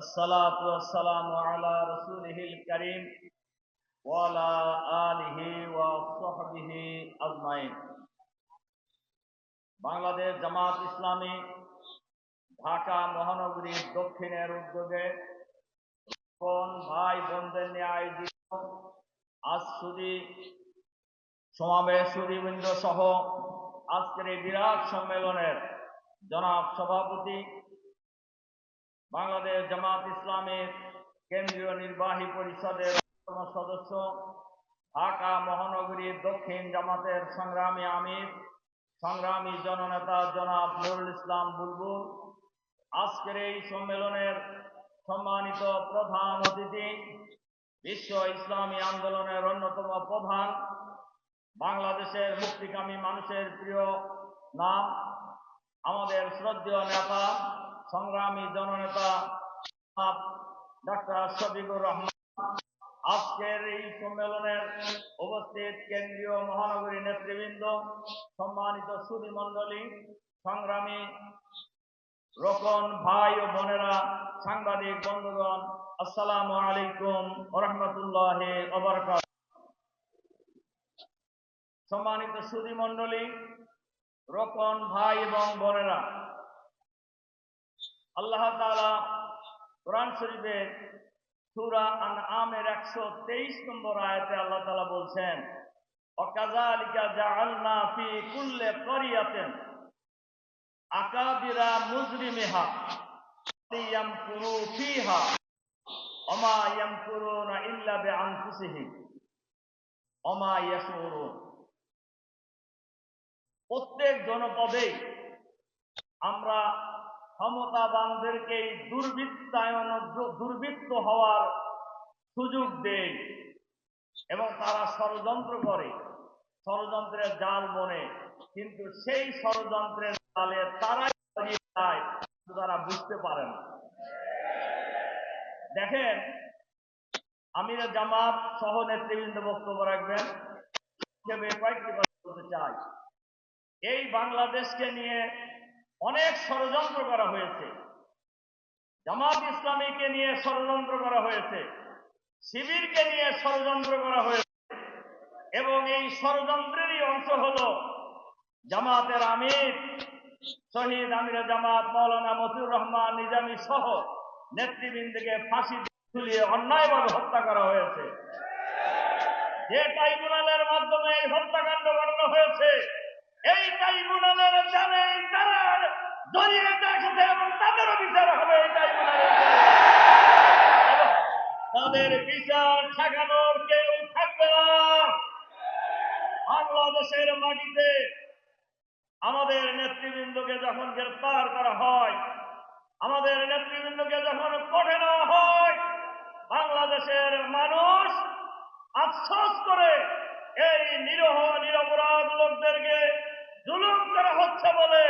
আসসালাতু ওয়াসসালামু আলা রাসূলিহিল কারীম ওয়া আলা আলিহি ওয়া সাহবিহি আজমাইন। বাংলাদেশ জামাত ইসলামী ঢাকা মহানগরীর দক্ষিণের উদ্যোগে কোন ভাই বোনদের নিয়ে আয়োজিত আজ সমাবেশ সুধীবৃন্দ সহ আজকের এই বিরাট সম্মেলনের জনাব সভাপতি, বাংলাদেশ জামাত ইসলামের কেন্দ্রীয় নির্বাহী পরিষদের সদস্য, ঢাকা মহানগরীর দক্ষিণ জামাতের সংগ্রামী আমির, সংগ্রামী জননেতা জনাব নুরুল ইসলাম বুলবুল, আজকের এই সম্মেলনের সম্মানিত প্রধান অতিথি, বিশ্ব ইসলামী আন্দোলনের অন্যতম প্রধান, বাংলাদেশের মুক্তিকামী মানুষের প্রিয় নাম, আমাদের শ্রদ্ধেয় নেতা, সংগ্রামী জননেতা ডাক্তার শফিকুর রহমান, আজকের এই সম্মেলনের উপস্থিত কেন্দ্রীয় মহানগরী নেতৃবৃন্দ, সম্মানিত সুধী মণ্ডলী, সংগ্রামী রোকন ভাই ও বোনেরা, সাংবাদিক বন্ধুগণ, আসসালামু আলাইকুম ওয়া রাহমাতুল্লাহি ওয়া বারাকাতুহু। সম্মানিত সুধী মণ্ডলী, রোকন ভাই এবং বোনেরা, আল্লাহ তাআলা কোরআন শরীফের সূরা আনআমের 123 নম্বর আয়াতে আল্লাহ তাআলা বলছেন, ওয়াকাযালিকা জাআলনা ফি কুল্লি ক্বরিয়াতিন আকাবিরা মুজরিমিহা ইয়ামকুরু ফিহা ওয়া মা ইয়ামকুরুনা ইল্লা বিআনফুসিহিম ওয়া মা ইয়াশউরুন। প্রত্যেক জনপদে আমরা ক্ষমতাবানদেরকে দুর্বৃত্ত হওয়ার সুযোগ দেই এবং তারা ষড়যন্ত্র করে, ষড়যন্ত্রের জাল বনে, কিন্তু সেই ষড়যন্ত্রের জালে তারাই জড়িয়ে যায়, তারা বুঝতে পারে না। দেখেন, আমিরে জামাত সহ নেতৃবৃন্দ বক্তব্য রাখবেন, কয়েকটি কথা বলতে চাই। এই বাংলাদেশকে নিয়ে অনেক ষড়যন্ত্র করা হয়েছে, জামাত ইসলামীকে নিয়ে ষড়যন্ত্র করা হয়েছে, শিবিরকে নিয়ে ষড়যন্ত্র করা হয়েছে, এবং এই ষড়যন্ত্রেরই অংশ হলো জামাতের আমির শহীদ আমিরে জামাত মাওলানা মতিউর রহমান নিজামী সহ নেতৃবৃন্দকে ফাঁসি ঝুলিয়ে অন্যায়ভাবে হত্যা করা হয়েছে। যে ট্রাইব্যুনালের মাধ্যমে এই হত্যাকাণ্ড ঘটানো হয়েছে, এই ট্রাইব্যুনালের জালে তারা জড়িয়ে দেখেছে এবং তাদেরও বিচার হবে। এই ট্রাইব্যুনালের তাদের বিচার ঠেকানোর কেউ থাকবে না। বাংলাদেশের মাটিতে আমাদের নেতৃবৃন্দকে যখন গ্রেফতার করা হয়, আমাদের নেতৃবৃন্দকে যখন কোর্টে নেওয়া হয়, বাংলাদেশের মানুষ আফসোস করে এই নিরীহ নিরপরাধ লোকদেরকে জুলুম করা হচ্ছে বলে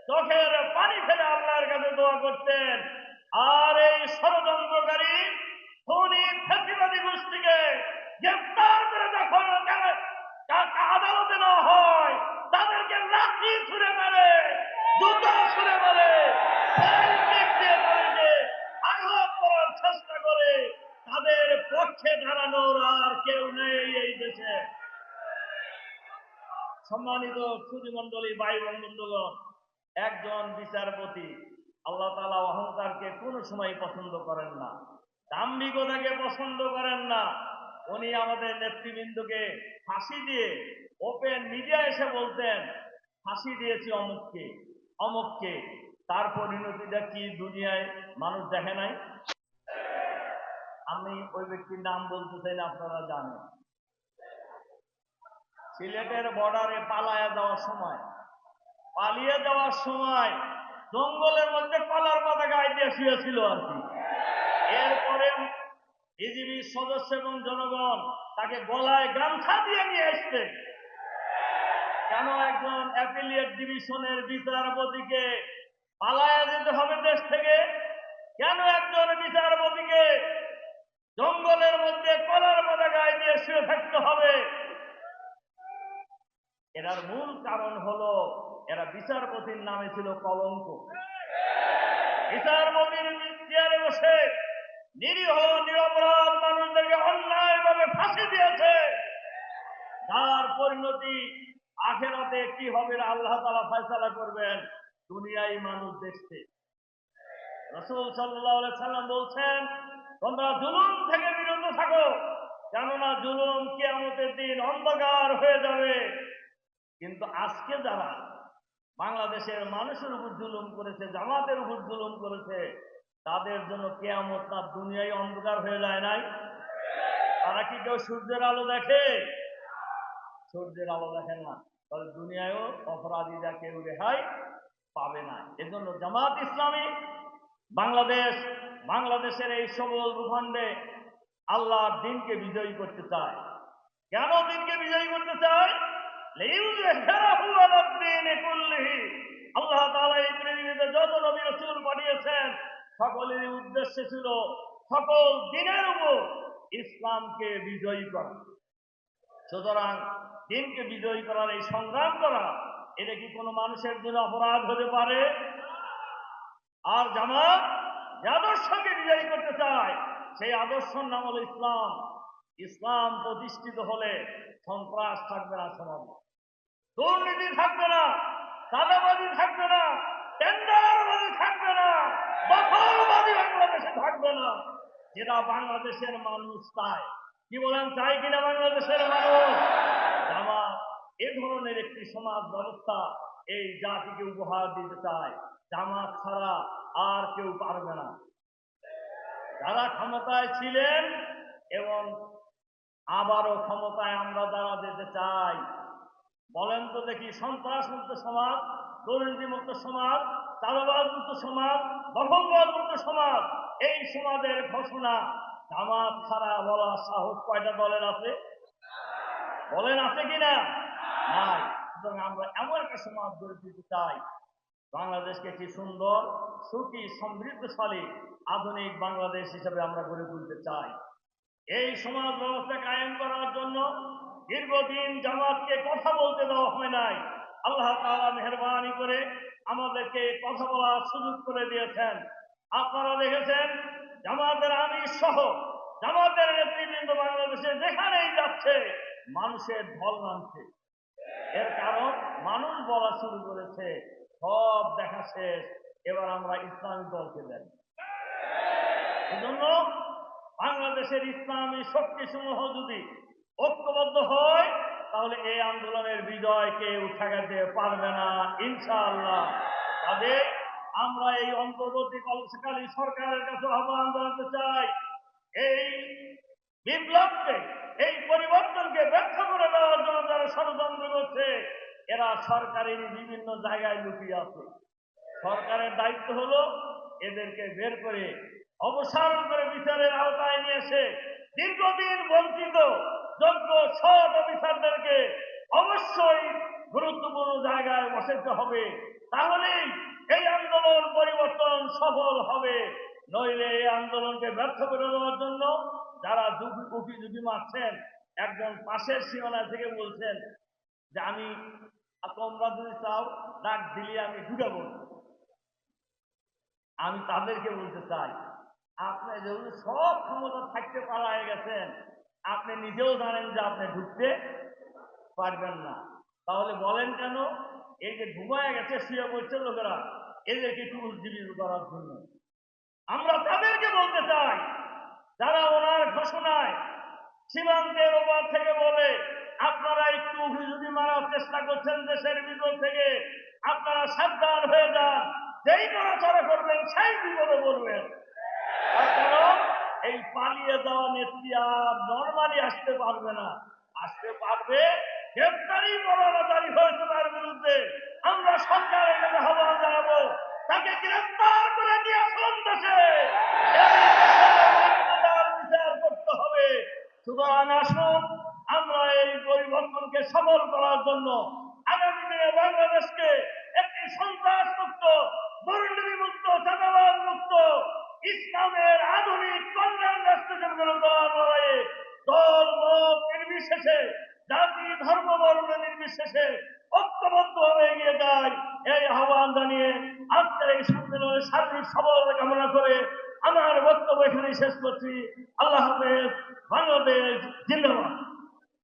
চোখের পানি ফেলে আল্লাহর কাছে দোয়া করতেন। আর এই ষড়যন্ত্রকারী খুনি ফ্যাসিবাদী গোষ্ঠীকে গ্রেফতার করে যখন আদালতে নেওয়া হয়, তাদেরকে লাঠি ছুঁড়ে মারে, জুতা ছুঁড়ে মারে, তাদেরকে আঘাত করার চেষ্টা করে। তাদের পক্ষে দাঁড়ানোর আর কেউ নেই এই দেশে। সম্মানিত সুধী মণ্ডলী, ভাই বন্ধুগণ, একজন বিচারপতি, আল্লাহ তাআলা অহংকারকে কোনো সময় পছন্দ করেন না, দাম্ভিকতাকে পছন্দ করেন না। উনি আমাদের নেতৃবৃন্দকে ফাঁসি দিয়ে ওপেন মিডিয়া এসে বলতেন, ফাঁসি দিয়েছি অমুককে অমুককে, তার পরিণতিটা কি দুনিয়ায় মানুষ দেখে নাই? আমি ওই ব্যক্তির নাম বলতে চাই না, আপনারা জানেন। সিলেটের বর্ডারে পালিয়ে যাওয়ার সময় জঙ্গলের মধ্যে কলার পাতা গায়ে দিয়ে শুয়েছিল আর কি। এরপরে বিজিবি সদস্য এবং জনগণ তাকে গলায় গামছা দিয়ে নিয়ে আসছে। কেন একজন অ্যাপিলিয়েট ডিভিশনের বিচারপতিকে পালায়া যেতে হবে দেশ থেকে? কেন একজন বিচারপতিকে জঙ্গলের মধ্যে কলার পাতা গায়ে দিয়ে শুয়ে থাকতে হবে? এটার মূল কারণ হলো এরা বিচারপতির নামে ছিল কলঙ্ক। বিচারপতির চেয়ারে বসে নিরীহ নিরপরাধ মানুষদেরকে অন্যায়ভাবে ফাঁসি দিয়েছে, তার পরিণতি আখেরাতে কি হবে আল্লাহ তাআলা ফয়সালা করবেন, দুনিয়ায় মানুষ দেখছে। রাসূল সাল্লাল্লাহু আলাইহি সাল্লাম বলছেন, তোমরা জুলুম থেকে বিরত থাকো, কেননা জুলুম কিয়ামতের দিন অন্ধকার হয়ে যাবে। কিন্তু আজকে যারা বাংলাদেশের মানুষের উপর জুলুম করেছে, জামাতের উপর জুলুম করেছে, তাদের জন্য কিয়ামত না দুনিয়ায় অন্ধকার হয়ে যায় নাই? তারা কি কেউ সূর্যের আলো দেখে? সূর্যের আলো দেখে না, তাহলে দুনিয়ায়ও অপরাধীরা কেউ রেহাই পাবে না। এজন্য জামাত ইসলামী বাংলাদেশের এই সবল ভূখণ্ডে আল্লাহর দিনকে বিজয়ী করতে চায়। কেন দিনকে বিজয়ী করতে চায়? লিইয়ুযহিরাহু আলাদ দীনি কুল্লিহি। আল্লাহ তাআলা এই পৃথিবীতে যত নবী রাসূল পাঠিয়েছেন, সকলেরই উদ্দেশ্য ছিল সকল দিনের উপর ইসলামকে বিজয়ী করা। সুতরাং দিনকে বিজয়ী করার এই সংগ্রাম করা, এটা কি কোনো মানুষের জন্য অপরাধ হতে পারে? আর জামাত যে আদর্শকে বিজয়ী করতে চায়, সেই আদর্শের নাম হলো ইসলাম। ইসলাম প্রতিষ্ঠিত হলে সন্ত্রাস থাকবে না, সমাজে দুর্নীতি থাকবে না, চাঁদাবাজি থাকবে না, টেন্ডারবাজি থাকবে না, দখলবাজি বাংলাদেশে থাকবে না। যেটা বাংলাদেশের মানুষ চায়। কি বলেন, চাই কিনা বাংলাদেশের মানুষ? জামাত এ ধরনের একটি সমাজ ব্যবস্থা এই জাতিকে উপহার দিতে চায়। জামাত ছাড়া আর কেউ পারবে না। যারা ক্ষমতায় ছিলেন এবং আবারও ক্ষমতায় আমরা যারা যেতে চাই, বলেন তো দেখি, সন্ত্রাস মুক্ত সমাজ, দুর্নীতি মুক্ত সমাজ, চাঁদাবাজ মুক্ত সমাজ, দখলবাজ মুক্ত সমাজ, এই সমাজের ঘোষণা জামাত ছাড়া বলার সাহস কয়টা দলের আছে? বলেন আছে কিনা? নাই। সুতরাং আমরা এমন একটা সমাজ গড়ে তুলতে চাই, বাংলাদেশকে একটি সুন্দর, সুখী, সমৃদ্ধশালী, আধুনিক বাংলাদেশ হিসেবে আমরা গড়ে তুলতে চাই। এই সমাজ ব্যবস্থা কায়েম করার জন্য দীর্ঘদিন জামাতকে কথা বলতে দেওয়া হয় নাই। আল্লাহ তাআলা মেহেরবানি করে আমাদেরকে কথা বলার সুযোগ করে দিয়েছেন। আপনারা দেখেছেন, জামাতের আমির সহ জামাতের নেতৃবৃন্দ বাংলাদেশে যেখানেই যাচ্ছে মানুষের ঢল নামছে। এর কারণ মানুষ বলা শুরু করেছে, সব দেখা শেষ, এবার আমরা ইসলামী দলকে দেন। এজন্য বাংলাদেশের ইসলামী শক্তিসমূহ যদি ঐক্যবদ্ধ হয়, তাহলে এই আন্দোলনের বিজয় কেউ ঠেকাতে পারবে না, ইনশাআল্লাহ। তবে আমরা এই অন্তর্বর্তীকালীন সরকারের কাছে আহ্বান জানাতে চাই, এই বিপ্লবকে, এই পরিবর্তনকে ব্যর্থ করে দেওয়ার জন্য যারা ষড়যন্ত্র করছে, এরা সরকারের বিভিন্ন জায়গায় লুকিয়ে আছে। সরকারের দায়িত্ব হলো এদেরকে বের করে অবসান করে বিচারের আওতায় নিয়ে এসে দীর্ঘদিন বঞ্চিত যোগ্য সৎ অফিসারদেরকে অবশ্যই গুরুত্বপূর্ণ জায়গায় বসাতে হবে। তাহলেই এই আন্দোলন পরিবর্তন সফল হবে। নইলে এই আন্দোলনকে ব্যর্থ করে দেওয়ার জন্য যারা উকি মারছেন, একজন পাশের সীমানা থেকে বলছেন যে তোমরা যদি চাও ডাক দিলে আমি ঢুকে বলবো। আমি তাদেরকে বলতে চাই, আপনি যেহেতু সব ক্ষমতা থাকতে পালায় গেছেন, আপনি নিজেও জানেন যে আপনি ঢুকতে পারবেন না, তাহলে বলেন কেন? এই যে ঘুমায় গেছে, শুয়ে পড়ছে লোকেরা, এদেরকে একটু উজ্জীবিত করার জন্য। আমরা তাদেরকে বলতে চাই, যারা ওনার ঘোষণায় সীমান্তের ওপার থেকে বলে আপনারা একটু যদি মারার চেষ্টা করছেন দেশের ভিতর থেকে, আপনারা সাবধান হয়ে যান, যেই নড়াচড়া করবেন সেই বিপদে পড়বেন। কারণ এই পালিয়ে যাওয়া নেত্রী আর নরমালি আসতে পারবে না, আসতে পারবে গ্রেপ্তারি পরোয়ানা জারি হয়েছে তার বিরুদ্ধে। আমরা সরকারের কাছে আহ্বান জানাবো, তাকে গ্রেপ্তার করে নিয়ে আসুন দেশে, বিচার করতে হবে। সুতরাং আসুন, আমরা এই পরিবর্তনকে সফল করার জন্য আগামী দিনে বাংলাদেশকে একটি সন্ত্রাস মুক্ত, দুর্নীতি মুক্ত, চাঁদাবাজ মুক্ত, ইসলামের আধুনিক কল্যাণ রাষ্ট্র হিসেবে গড়ে তোলার লড়াইয়ে দল মত নির্বিশেষে, জাতি ধর্ম বর্ণ নির্বিশেষে ঐক্যবদ্ধভাবে এগিয়ে যায়, এই আহ্বান জানিয়ে আজকের এই সম্মেলনে মুসলিমের সার্বিক সফলতা কামনা করে আমার বক্তব্য এখানে শেষ করছি। আল্লাহ হাফেজ। বাংলাদেশ জিন্দাবাদ।